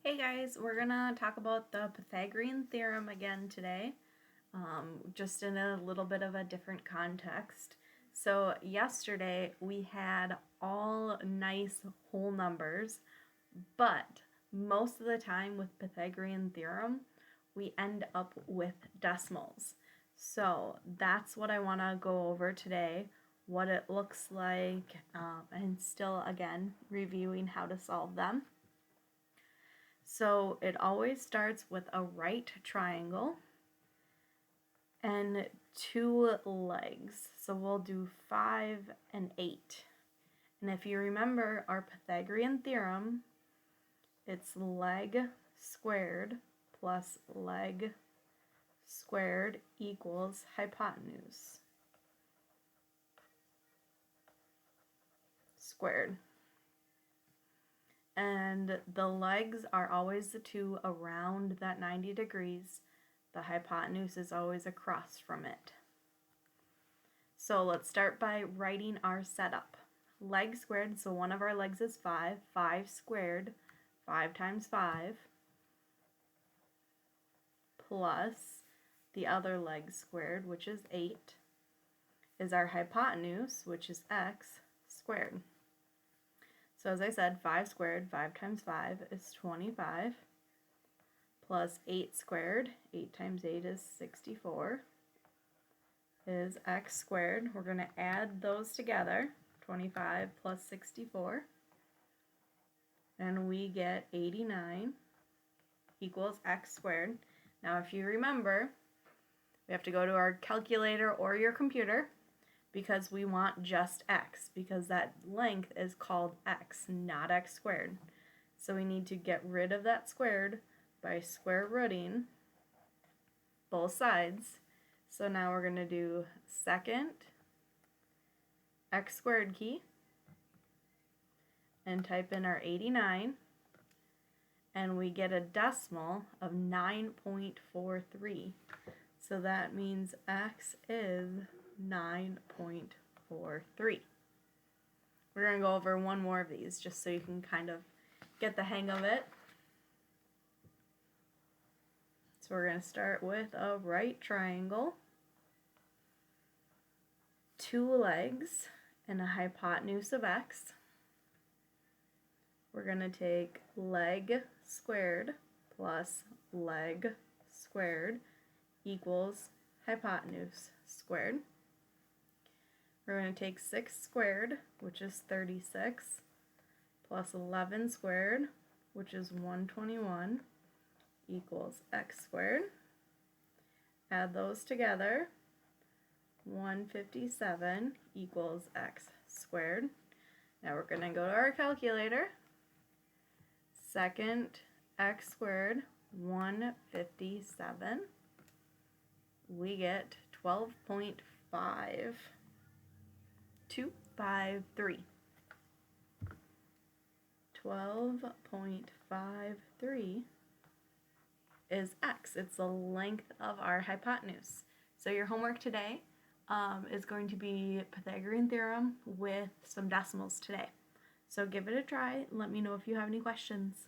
Hey guys, we're gonna talk about the Pythagorean Theorem again today, just in a little bit of a different context. So yesterday we had all nice whole numbers, but most of the time with Pythagorean Theorem, we end up with decimals. So that's what I want to go over today, what it looks like, and still again reviewing how to solve them. So it always starts with a right triangle and two legs. So we'll do 5 and 8. And if you remember our Pythagorean theorem, it's leg squared plus leg squared equals hypotenuse squared. And the legs are always the two around that 90 degrees. The hypotenuse is always across from it. So let's start by writing our setup. Leg squared, so one of our legs is 5. 5 squared, 5 times 5, plus the other leg squared, which is 8, is our hypotenuse, which is x squared. So as I said, 5 squared, 5 times 5 is 25, plus 8 squared, 8 times 8 is 64, is x squared. We're going to add those together, 25 plus 64, and we get 89 equals x squared. Now if you remember, we have to go to our calculator or your computer, because we want just x, because that length is called x, not x squared. So we need to get rid of that squared by square rooting both sides. So now we're going to do second x squared key and type in our 89, and we get a decimal of 9.43. So that means x is 9.43. We're going to go over one more of these just so you can kind of get the hang of it. So we're going to start with a right triangle, two legs, and a hypotenuse of x. We're going to take leg squared plus leg squared equals hypotenuse squared. We're going to take 6 squared, which is 36, plus 11 squared, which is 121, equals x squared. Add those together, 157 equals x squared. Now we're going to go to our calculator. Second x squared, 157. We get 12.5. 253. 12.53 is x. It's the length of our hypotenuse. So your homework today is going to be Pythagorean Theorem with some decimals today. So give it a try. Let me know if you have any questions.